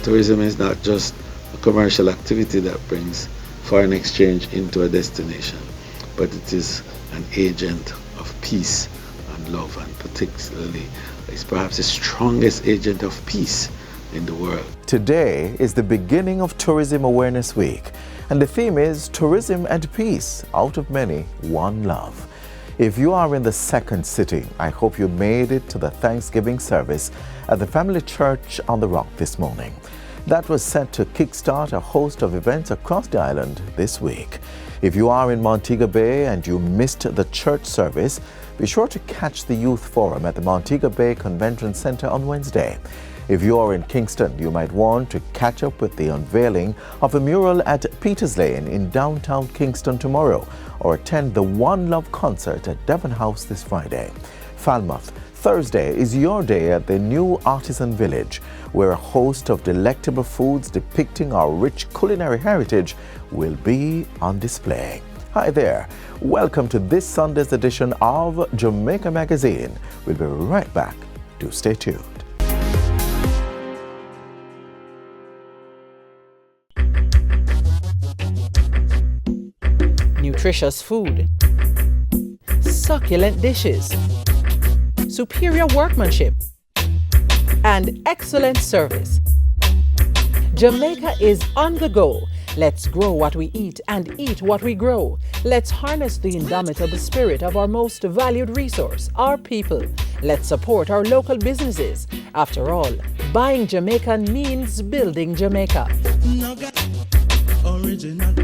Tourism is not just a commercial activity that brings foreign exchange into a destination, but it is an agent of peace and love, and particularly is perhaps the strongest agent of peace in the world. Today is the beginning of Tourism Awareness Week, and the theme is Tourism and Peace, out of many, one love. If you are in the second city, I hope you made it to the Thanksgiving service at the Family Church on the Rock this morning. That was set to kickstart a host of events across the island this week. If you are in Montego Bay and you missed the church service, be sure to catch the Youth Forum at the Montego Bay Convention Center on Wednesday. If you are in Kingston, you might want to catch up with the unveiling of a mural at Peters Lane in downtown Kingston tomorrow, or attend the One Love concert at Devon House this Friday. Falmouth, Thursday is your day at the new Artisan Village, where a host of delectable foods depicting our rich culinary heritage will be on display. Hi there, welcome to this Sunday's edition of Jamaica Magazine. We'll be right back. Do stay tuned. Nutritious food, succulent dishes, superior workmanship, and excellent service. Jamaica is on the go. Let's grow what we eat and eat what we grow. Let's harness the indomitable spirit of our most valued resource, our people. Let's support our local businesses. After all, buying Jamaican means building Jamaica. Original.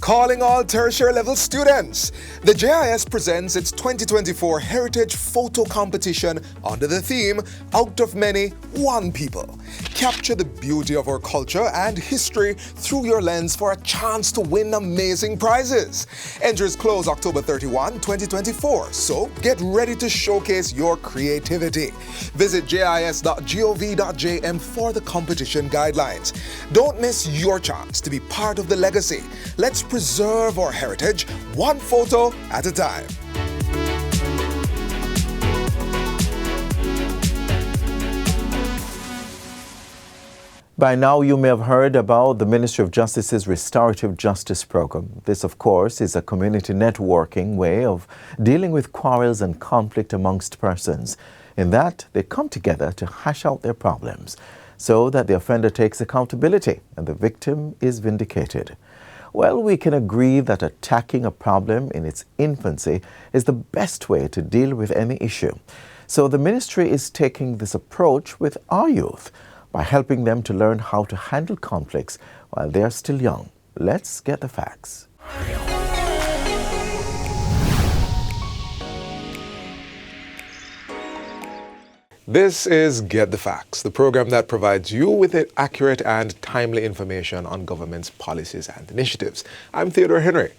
Calling all tertiary level students. The JIS presents its 2024 Heritage Photo Competition under the theme, Out of Many, One People. Capture the beauty of our culture and history through your lens for a chance to win amazing prizes. Entries close October 31, 2024, so get ready to showcase your creativity. Visit jis.gov.jm for the competition guidelines. Don't miss your chance to be part of the legacy. Let's preserve our heritage, one photo at a time. By now, you may have heard about the Ministry of Justice's Restorative Justice Program. This, of course, is a community networking way of dealing with quarrels and conflict amongst persons. In that, they come together to hash out their problems so that the offender takes accountability and the victim is vindicated. Well, we can agree that attacking a problem in its infancy is the best way to deal with any issue. So the ministry is taking this approach with our youth by helping them to learn how to handle conflicts while they are still young. Let's get the facts. This is Get the Facts, the program that provides you with accurate and timely information on government's policies and initiatives. I'm Theodore Henry.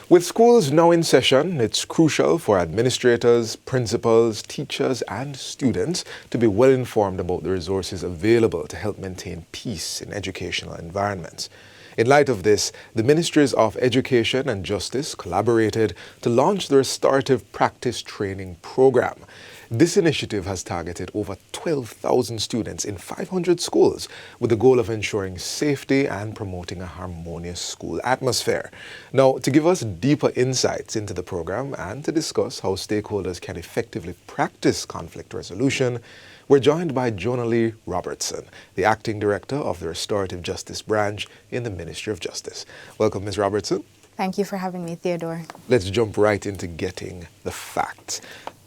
With schools now in session, it's crucial for administrators, principals, teachers, and students to be well informed about the resources available to help maintain peace in educational environments. In light of this, the Ministries of Education and Justice collaborated to launch the Restorative Practice Training Program. This initiative has targeted over 12,000 students in 500 schools with the goal of ensuring safety and promoting a harmonious school atmosphere. Now, to give us deeper insights into the program and to discuss how stakeholders can effectively practice conflict resolution, we're joined by Jonah Lee Robertson, the Acting Director of the Restorative Justice Branch in the Ministry of Justice. Welcome, Ms. Robertson. Thank you for having me, Theodore. Let's jump right into getting the facts.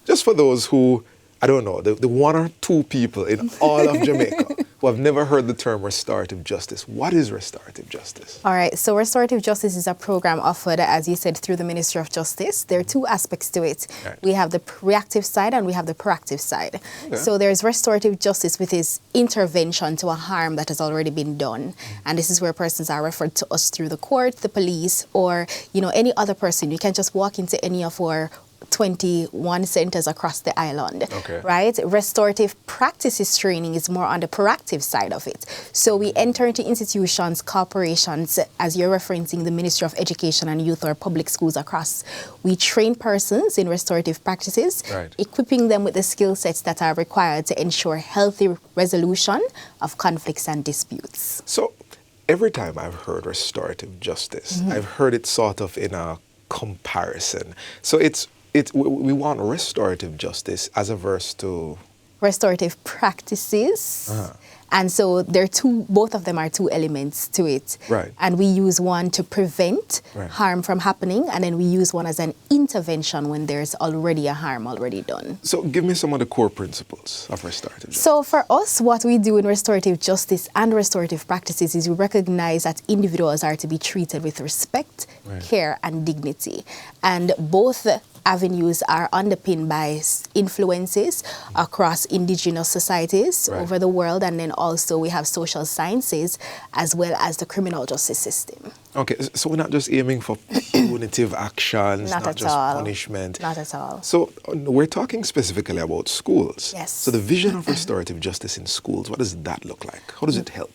Just for those who, I don't know, the one or two people in all of Jamaica who have never heard the term restorative justice. What is restorative justice? All right, so restorative justice is a program offered, as you said, through the Ministry of Justice. There are two aspects to it. Right. We have the reactive side and we have the proactive side. Okay. So there's restorative justice, which is intervention to a harm that has already been done. And this is where persons are referred to us through the court, the police, or, any other person. You can just walk into any of our 21 centers across the island, Okay. right? Restorative practices training is more on the proactive side of it. So we enter into institutions, corporations, as you're referencing the Ministry of Education and Youth or public schools across. We train persons in restorative practices, Right. equipping them with the skill sets that are required to ensure healthy resolution of conflicts and disputes. So every time I've heard restorative justice, I've heard it sort of in a comparison. So we want restorative justice as averse to Restorative practices. And so both of them are two elements to it. Right. And we use one to prevent Right. harm from happening, and then we use one as an intervention when there's already a harm already done. So give me some of the core principles of restorative justice. So for us, what we do in restorative justice and restorative practices is we recognize that individuals are to be treated with respect, Right. care, and dignity. And both avenues are underpinned by influences across indigenous societies Right. over the world, and then also we have social sciences as well as the criminal justice system. Okay, so we're not just aiming for punitive actions, Not not at just all. punishment. Not at all. So we're talking specifically about schools. Yes. So the vision of restorative justice in schools, what does that look like? How does it help?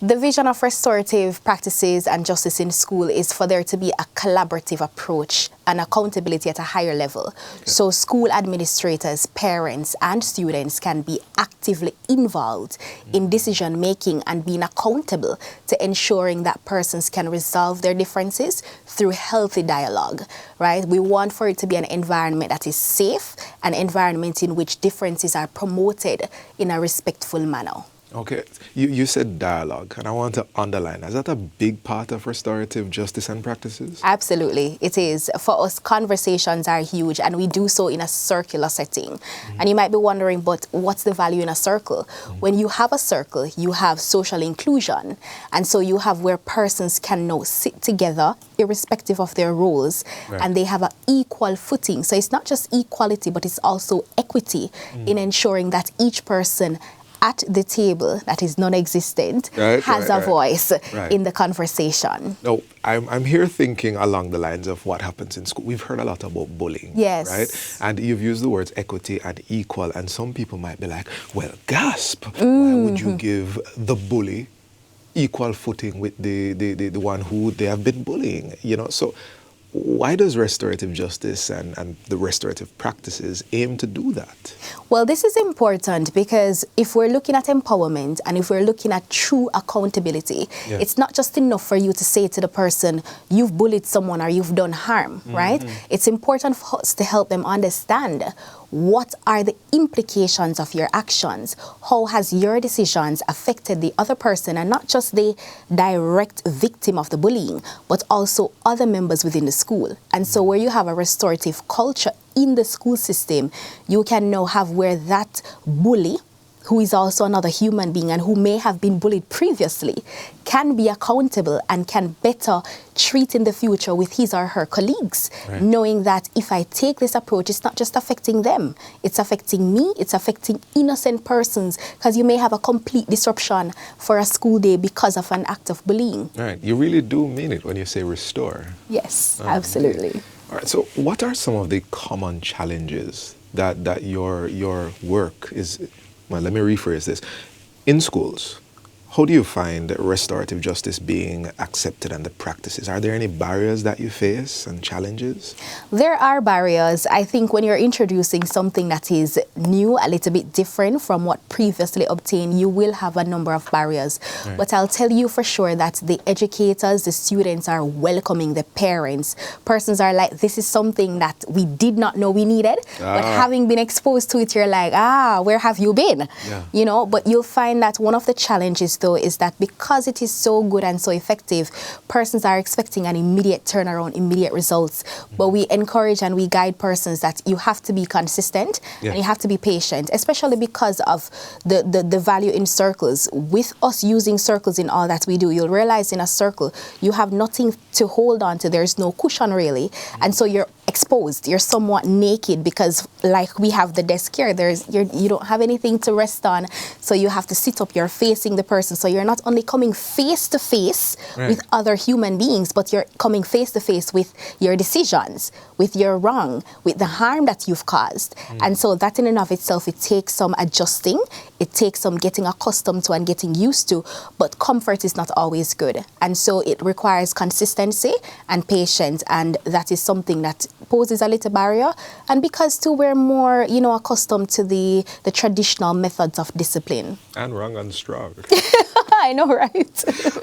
The vision of restorative practices and justice in school is for there to be a collaborative approach and accountability at a higher level. So school administrators, parents, and students can be actively involved in decision making and being accountable to ensuring that persons can resolve their differences through healthy dialogue, right? We want for it to be an environment that is safe, an environment in which differences are promoted in a respectful manner. Okay, you said dialogue, and I want to underline, is that a big part of restorative justice and practices? Absolutely, it is. For us, conversations are huge, and we do so in a circular setting. And you might be wondering, but what's the value in a circle? When you have a circle, you have social inclusion. And so you have where persons can now sit together, irrespective of their roles, Right. and they have an equal footing. So it's not just equality, but it's also equity in ensuring that each person at the table that is non-existent has a voice in the conversation. No, I'm here thinking along the lines of what happens in school. We've heard a lot about bullying, Yes. right? And you've used the words equity and equal, and some people might be like, well, gasp, why would you give the bully equal footing with the one who they have been bullying? You know, so why does restorative justice and the restorative practices aim to do that? Well, this is important because if we're looking at empowerment and if we're looking at true accountability, it's not just enough for you to say to the person, you've bullied someone or you've done harm, right? It's important for us to help them understand what are the implications of your actions? How has your decisions affected the other person, and not just the direct victim of the bullying, but also other members within the school? And so where you have a restorative culture in the school system, you can now have where that bully, who is also another human being and who may have been bullied previously, can be accountable and can better treat in the future with his or her colleagues, knowing that if I take this approach, it's not just affecting them, it's affecting me, it's affecting innocent persons, because you may have a complete disruption for a school day because of an act of bullying. Right, you really do mean it when you say restore. Yes, absolutely. All right, so what are some of the common challenges that your work is? Well, let me rephrase this. In schools, how do you find restorative justice being accepted and the practices? Are there any barriers that you face and challenges? There are barriers. I think when you're introducing something that is new, a little bit different from what previously obtained, you will have a number of barriers. Right. But I'll tell you for sure that the educators, the students are welcoming, the parents. Persons are like, this is something that we did not know we needed. But having been exposed to it, you're like, where have you been? Yeah. You know, but you'll find that one of the challenges though is that because it is so good and so effective, persons are expecting an immediate turnaround, immediate results. But we encourage and we guide persons that you have to be consistent and you have to be patient, especially because of the value in circles. With us using circles in all that we do, you'll realize in a circle, you have nothing to hold on to. There's no cushion really. And so you're exposed. You're somewhat naked because, like we have the desk here, you don't have anything to rest on, so you have to sit up. You're facing the person, so you're not only coming face to face with other human beings, but you're coming face to face with your decisions, with your wrong, with the harm that you've caused. And so that in and of itself, it takes some adjusting, it takes some getting accustomed to and getting used to, but comfort is not always good. And so it requires consistency and patience, and that is something that poses a little barrier. And because too we're more, accustomed to the traditional methods of discipline. And wrong and strong. I know, right?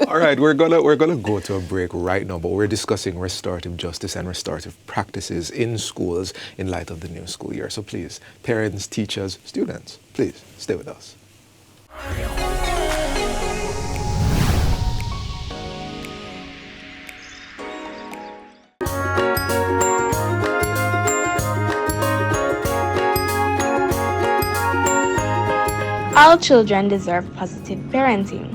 All right, we're gonna go to a break right now, but we're discussing restorative justice and restorative practices in schools in light of the new school year. So please, parents, teachers, students, please stay with us. All children deserve positive parenting.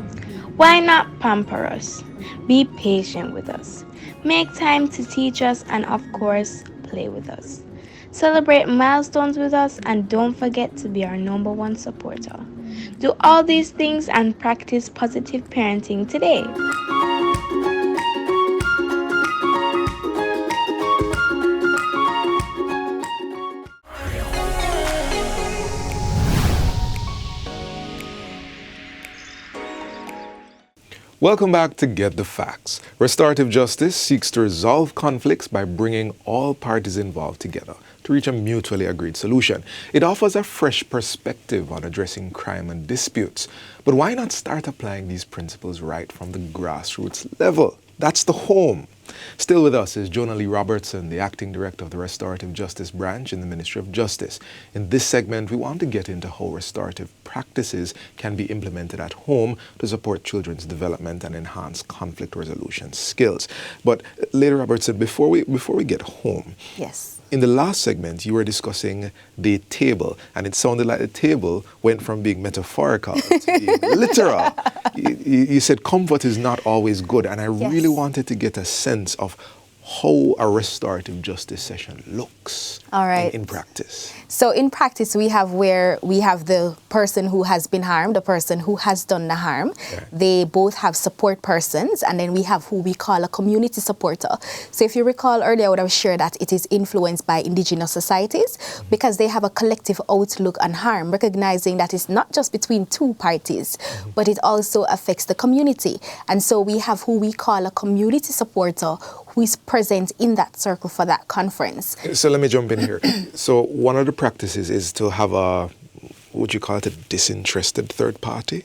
Why not pamper us? Be patient with us. Make time to teach us and, of course, play with us. Celebrate milestones with us and don't forget to be our #1 supporter. Do all these things and practice positive parenting today. Welcome back to Get the Facts. Restorative justice seeks to resolve conflicts by bringing all parties involved together to reach a mutually agreed solution. It offers a fresh perspective on addressing crime and disputes. But why not start applying these principles right from the grassroots level? That's the home. Still with us is Jonah Lee Robertson, the Acting Director of the Restorative Justice Branch in the Ministry of Justice. In this segment, we want to get into how restorative practices can be implemented at home to support children's development and enhance conflict resolution skills. But Lady Robertson, before we get home, Yes. in the last segment, you were discussing the table, and it sounded like the table went from being metaphorical to being literal. You said comfort is not always good, and I really wanted to get a sense of how a restorative justice session looks in practice. So in practice, we have the person who has been harmed, the person who has done the harm. Yeah. They both have support persons, and then we have who we call a community supporter. So if you recall earlier, I would have shared that it is influenced by indigenous societies because they have a collective outlook on harm, recognizing that it's not just between two parties, but it also affects the community. And so we have who we call a community supporter who is present in that circle for that conference. So let me jump in here. So one of the practices is to have would you call it a disinterested third party?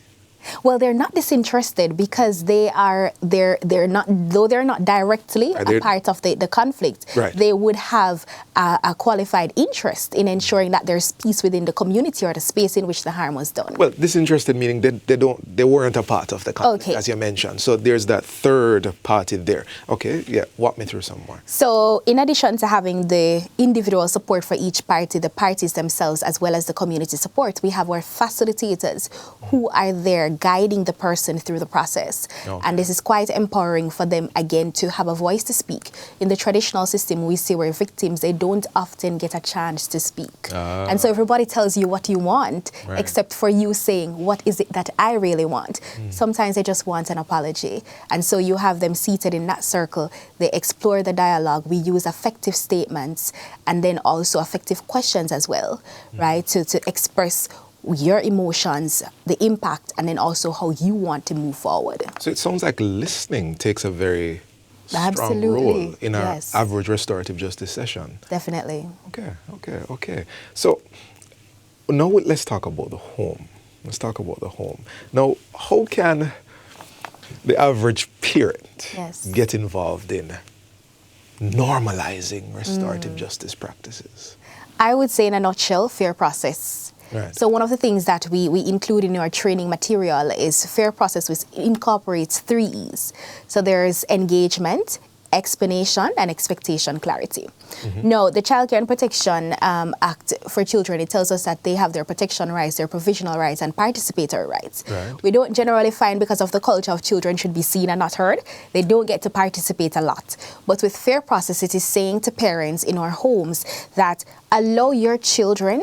Well, they're not disinterested because they're not, though they're not directly a part of the conflict, they would have a qualified interest in ensuring that there's peace within the community or the space in which the harm was done. Well, disinterested meaning they weren't a part of the conflict, as you mentioned. So there's that third party there. Okay, yeah, walk me through some more. So in addition to having the individual support for each party, the parties themselves, as well as the community support, we have our facilitators who are there guiding the person through the process. Okay. And this is quite empowering for them, again, to have a voice to speak. In the traditional system, we see where victims, they don't often get a chance to speak. And so everybody tells you what you want, except for you saying, what is it that I really want? Sometimes they just want an apology. And so you have them seated in that circle. They explore the dialogue. We use effective statements and then also effective questions as well, right, to express your emotions, the impact, and then also how you want to move forward. So it sounds like listening takes a very strong role in our average restorative justice session. Definitely. Okay. So now let's talk about the home. Now, how can the average parent get involved in normalizing restorative justice practices? I would say in a nutshell, fair process. Right. So one of the things that we include in our training material is fair process, which incorporates 3 E's. So there's engagement, explanation and expectation clarity. Now, the Child Care and Protection Act for children, it tells us that they have their protection rights, their provisional rights, and participatory rights. Right. We don't generally find, because of the culture of children should be seen and not heard, they don't get to participate a lot. But with fair process, it is saying to parents in our homes that allow your children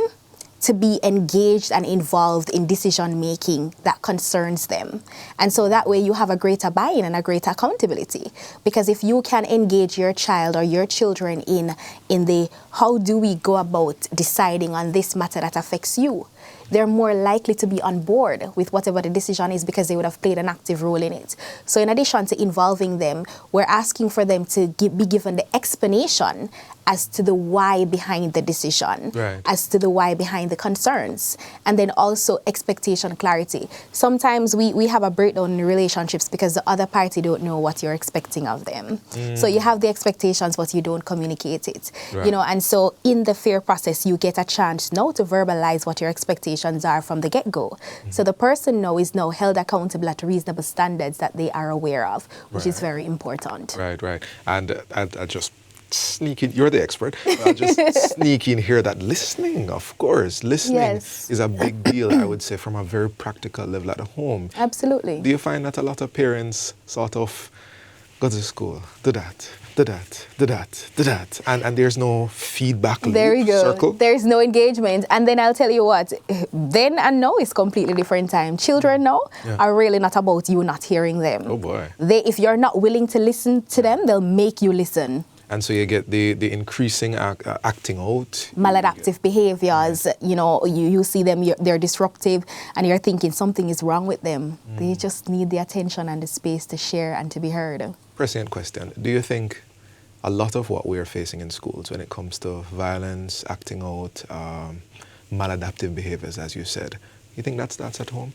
to be engaged and involved in decision making that concerns them. And so that way you have a greater buy-in and a greater accountability. Because if you can engage your child or your children in the how do we go about deciding on this matter that affects you, they're more likely to be on board with whatever the decision is because they would have played an active role in it. So in addition to involving them, we're asking for them to be given the explanation as to the why behind the decision, right, as to the why behind the concerns, and then also expectation clarity. Sometimes we have a breakdown in relationships because the other party don't know what you're expecting of them. So you have the expectations, but you don't communicate it. Right. You know, and so in the fair process, you get a chance now to verbalize what your expectations are from the get-go. So the person now is now held accountable at reasonable standards that they are aware of, which is very important. Right, right. And I just sneak in, you're the expert, I'll just sneak in here that listening, of course, listening is a big deal, I would say, from a very practical level at home. Absolutely. Do you find that a lot of parents sort of go to school, do that, do that, do that, do that, and there's no feedback loop, there you go. circle? There's no engagement. And then I'll tell you what, then and now is completely different time. Children now are really not about you not hearing them. Oh boy. If you're not willing to listen to them, they'll make you listen. And so you get the increasing acting out. Maladaptive behaviors, you know, you see them, they're disruptive, and you're thinking something is wrong with them. They just need the attention and the space to share and to be heard. Prescient question. Do you think a lot of what we are facing in schools when it comes to violence, acting out, maladaptive behaviors, as you said, you think that starts at home?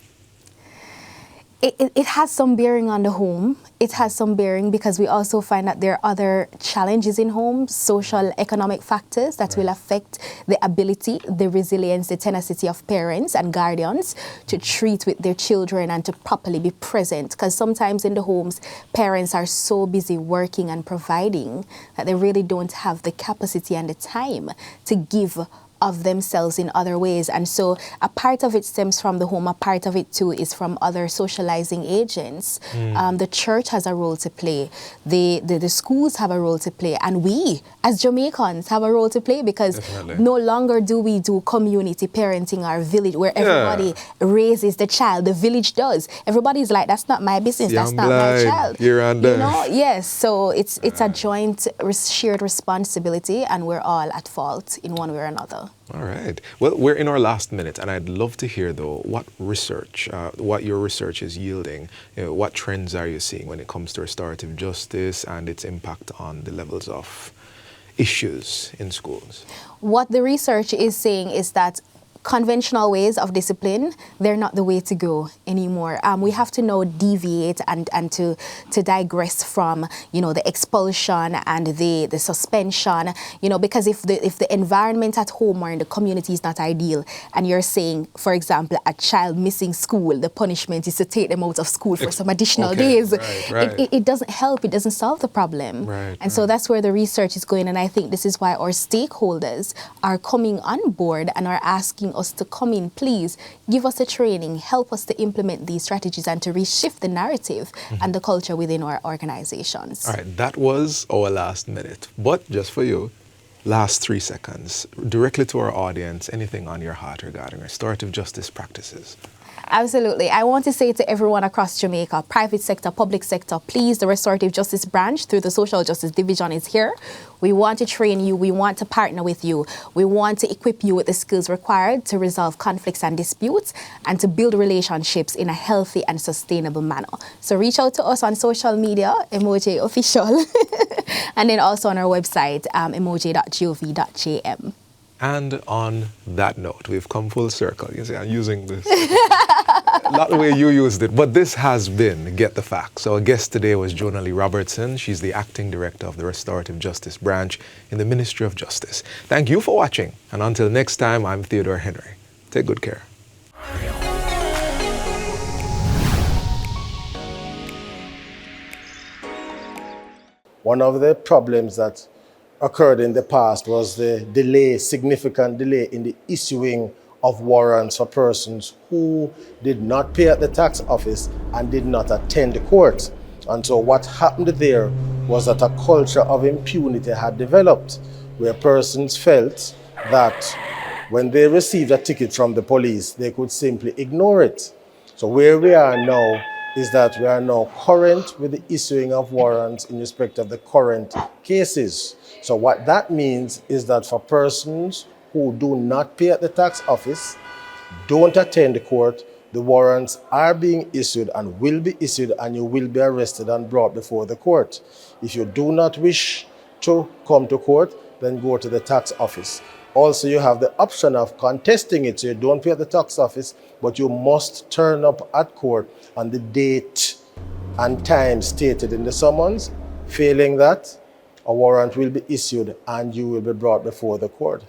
It has some bearing on the home. It has some bearing because we also find that there are other challenges in homes, social, economic factors that will affect the ability, the resilience, the tenacity of parents and guardians to treat with their children and to properly be present. Because sometimes in the homes, parents are so busy working and providing that they really don't have the capacity and the time to give of themselves in other ways. And so a part of it stems from the home, a part of it too is from other socializing agents. The church has a role to play, the schools have a role to play, and we as Jamaicans have a role to play because no longer do we do community parenting our village where everybody raises the child. The village does. Everybody's like, that's not my business, that's not my child. You're under. You know? Yes, so it's a joint shared responsibility, and we're all at fault in one way or another. All right. Well, we're in our last minute, and I'd love to hear, though, what research, what your research is yielding. You know, what trends are you seeing when it comes to restorative justice and its impact on the levels of issues in schools? What the research is saying is that conventional ways of discipline, they're not the way to go anymore. We have to now deviate and to digress from, you know, the expulsion and the suspension, you know, because if the environment at home or in the community is not ideal, and you're saying, for example, a child missing school, the punishment is to take them out of school for some additional days. It doesn't help, it doesn't solve the problem. So that's where the research is going, and I think this is why our stakeholders are coming on board and are asking us to come in, please give us a training, help us to implement these strategies and to reshift the narrative and the culture within our organizations. All right, that was our last minute, but just for you, last 3 seconds, directly to our audience, anything on your heart regarding restorative justice practices? Absolutely. I want to say to everyone across Jamaica, private sector, public sector, please, the Restorative Justice Branch through the Social Justice Division is here. We want to train you. We want to partner with you. We want to equip you with the skills required to resolve conflicts and disputes and to build relationships in a healthy and sustainable manner. So reach out to us on social media, Emoji Official, and then also on our website, emoji.gov.jm. And on that note, we've come full circle. You see, I'm using this. Not the way you used it, but this has been Get the Facts. So our guest today was Jonah Lee Robertson. She's the Acting Director of the Restorative Justice Branch in the Ministry of Justice. Thank you for watching. And until next time, I'm Theodore Henry. Take good care. One of the problems that occurred in the past was the delay, significant delay in the issuing of warrants for persons who did not pay at the tax office and did not attend the court. And so what happened there was that a culture of impunity had developed, where persons felt that when they received a ticket from the police, they could simply ignore it. So where we are now is that we are now current with the issuing of warrants in respect of the current cases. So what that means is that for persons who do not pay at the tax office, don't attend the court, the warrants are being issued and will be issued, and you will be arrested and brought before the court. If you do not wish to come to court, then go to the tax office. Also, you have the option of contesting it. So you don't pay at the tax office, but you must turn up at court on the date and time stated in the summons. Failing that, a warrant will be issued and you will be brought before the court.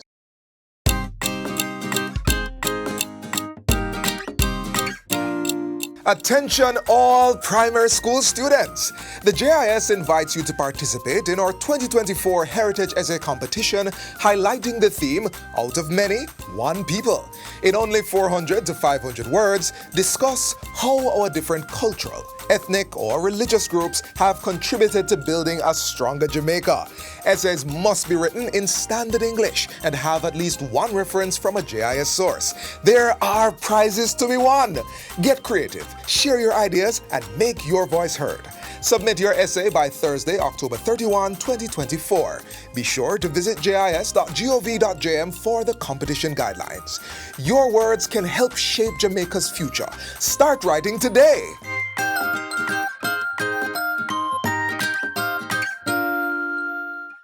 Attention all primary school students! The JIS invites you to participate in our 2024 Heritage Essay Competition, highlighting the theme, Out of Many, One People. In only 400 to 500 words, discuss how our different cultural, ethnic or religious groups have contributed to building a stronger Jamaica. Essays must be written in standard English and have at least one reference from a JIS source. There are prizes to be won. Get creative, share your ideas, and make your voice heard. Submit your essay by Thursday, October 31, 2024. Be sure to visit jis.gov.jm for the competition guidelines. Your words can help shape Jamaica's future. Start writing today.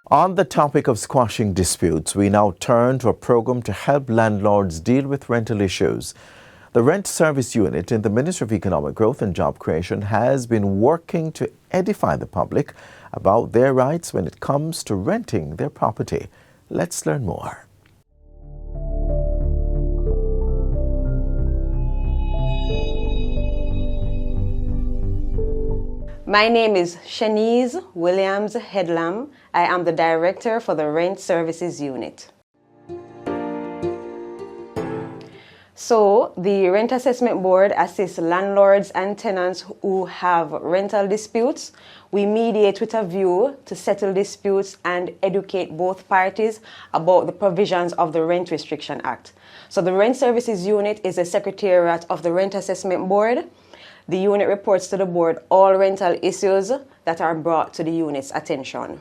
On the topic of squashing disputes, we now turn to a program to help landlords deal with rental issues. The Rent Service Unit in the Ministry of Economic Growth and Job Creation has been working to edify the public about their rights when it comes to renting their property. Let's learn more. My name is Shanice Williams Headlam. I am the Director for the Rent Services Unit. So, the Rent Assessment Board assists landlords and tenants who have rental disputes. We mediate with a view to settle disputes and educate both parties about the provisions of the Rent Restriction Act. So, the Rent Services Unit is a secretariat of the Rent Assessment Board. The unit reports to the board all rental issues that are brought to the unit's attention.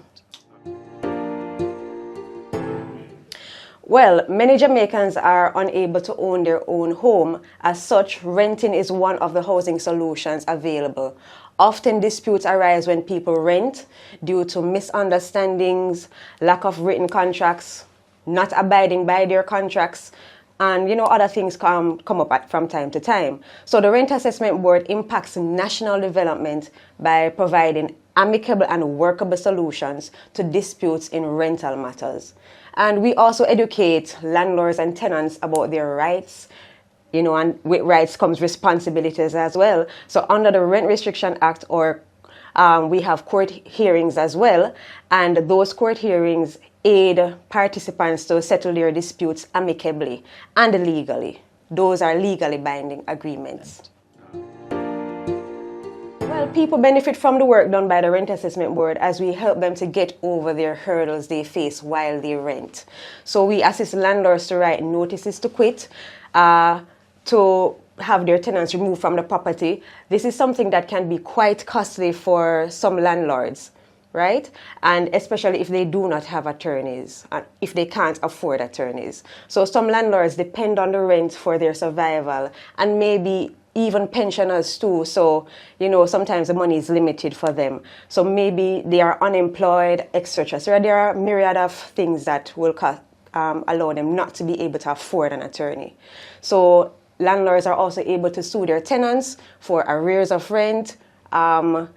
Well, many Jamaicans are unable to own their own home. As such, renting is one of the housing solutions available. Often disputes arise when people rent due to misunderstandings, lack of written contracts, not abiding by their contracts, and other things come up from time to time. So the Rent Assessment Board impacts national development by providing amicable and workable solutions to disputes in rental matters. And we also educate landlords and tenants about their rights, and with rights comes responsibilities as well. So under the Rent Restriction Act, we have court hearings as well, and those court hearings aid participants to settle their disputes amicably and legally. Those are legally binding agreements. Well, people benefit from the work done by the Rent Assessment Board as we help them to get over their hurdles they face while they rent. So we assist landlords to write notices to quit, to have their tenants removed from the property. This is something that can be quite costly for some landlords, right? And especially if they do not have attorneys, and if they can't afford attorneys. So some landlords depend on the rent for their survival, and maybe even pensioners too. So, sometimes the money is limited for them. So maybe they are unemployed, etc. So there are a myriad of things that will allow them not to be able to afford an attorney. So landlords are also able to sue their tenants for arrears of rent, and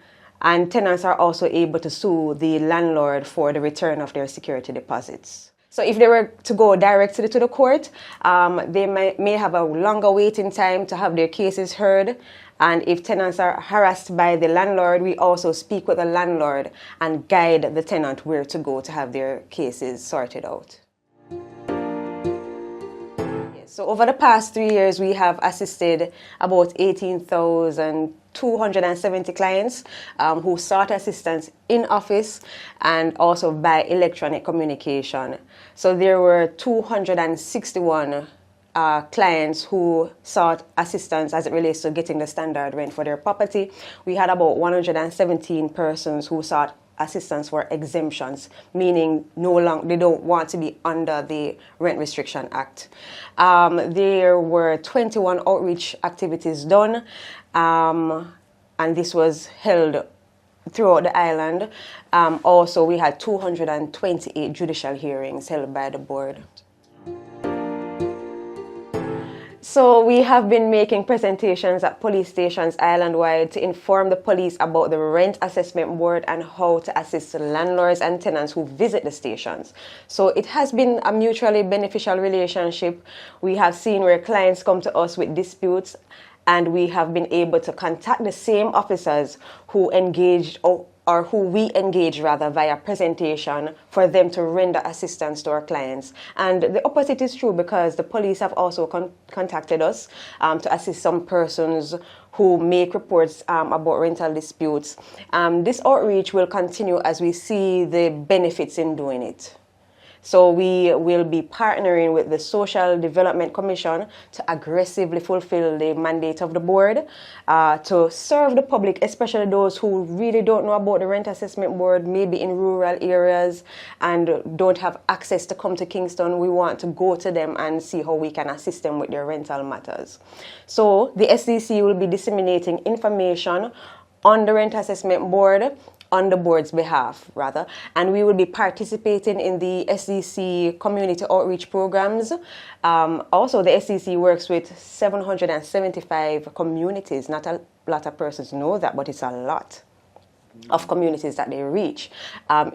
tenants are also able to sue the landlord for the return of their security deposits. So if they were to go directly to the court, they may have a longer waiting time to have their cases heard. And if tenants are harassed by the landlord, we also speak with the landlord and guide the tenant where to go to have their cases sorted out. So over the past 3 years, we have assisted about 18,270 clients who sought assistance in office and also by electronic communication. So there were 261 clients who sought assistance as it relates to getting the standard rent for their property. We had about 117 persons who sought assistance for exemptions, meaning they don't want to be under the Rent Restriction Act. There were 21 outreach activities done, and this was held throughout the island. Also, we had 228 judicial hearings held by the board. So we have been making presentations at police stations island-wide to inform the police about the Rent Assessment Board and how to assist landlords and tenants who visit the stations. So it has been a mutually beneficial relationship. We have seen where clients come to us with disputes, and we have been able to contact the same officers who engaged or who we engage rather via presentation for them to render assistance to our clients. And the opposite is true, because the police have also contacted us to assist some persons who make reports about rental disputes. This outreach will continue as we see the benefits in doing it. So we will be partnering with the Social Development Commission to aggressively fulfill the mandate of the board to serve the public, especially those who really don't know about the Rent Assessment Board, maybe in rural areas and don't have access to come to Kingston. We want to go to them and see how we can assist them with their rental matters. So the SDC will be disseminating information on the Rent Assessment Board, on the board's behalf, rather, and we will be participating in the SDC community outreach programs. Also, the SDC works with 775 communities. Not a lot of persons know that, but it's a lot of communities that they reach.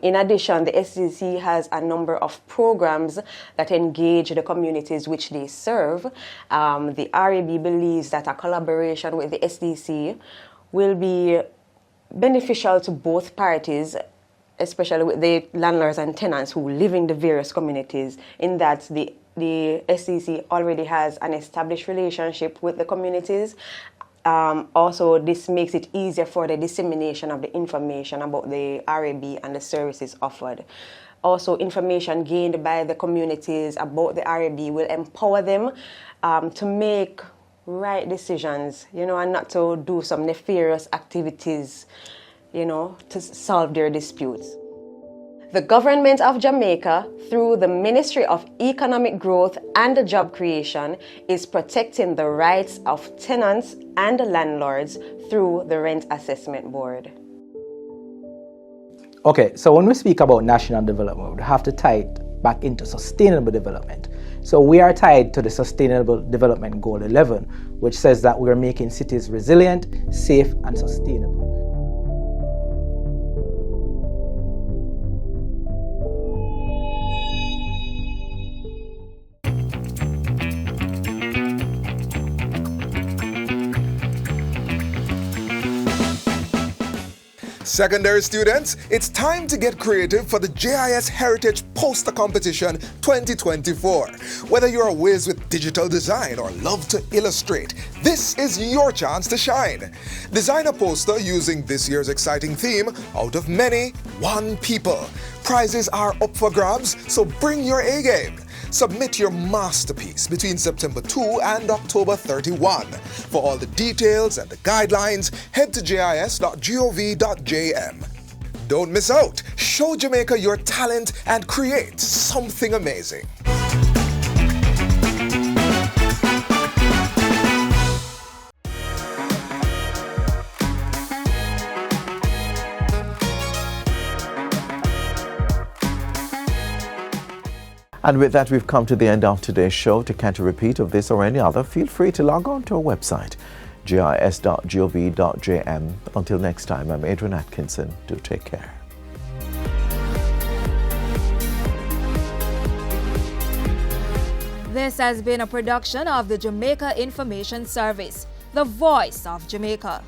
In addition, the SDC has a number of programs that engage the communities which they serve. The RAB believes that a collaboration with the SDC will be beneficial to both parties, especially with the landlords and tenants who live in the various communities, in that the SDC already has an established relationship with the communities. Also, this makes it easier for the dissemination of the information about the RAB and the services offered. Also, information gained by the communities about the RAB will empower them to make right decisions, and not to do some nefarious activities, to solve their disputes. The government of Jamaica, through the Ministry of Economic Growth and Job Creation, is protecting the rights of tenants and landlords through the Rent Assessment Board. Okay, so when we speak about national development, we have to tie it back into sustainable development. So we are tied to the Sustainable Development Goal 11, which says that we are making cities resilient, safe, and sustainable. Secondary students, it's time to get creative for the JIS Heritage Poster Competition 2024. Whether you're a whiz with digital design or love to illustrate, this is your chance to shine. Design a poster using this year's exciting theme, Out of Many, One People. Prizes are up for grabs, so bring your A game. Submit your masterpiece between September 2 and October 31. For all the details and the guidelines, head to jis.gov.jm. Don't miss out. Show Jamaica your talent and create something amazing. And with that, we've come to the end of today's show. To catch a repeat of this or any other, feel free to log on to our website, jis.gov.jm. Until next time, I'm Adrian Atkinson. Do take care. This has been a production of the Jamaica Information Service. the voice of Jamaica.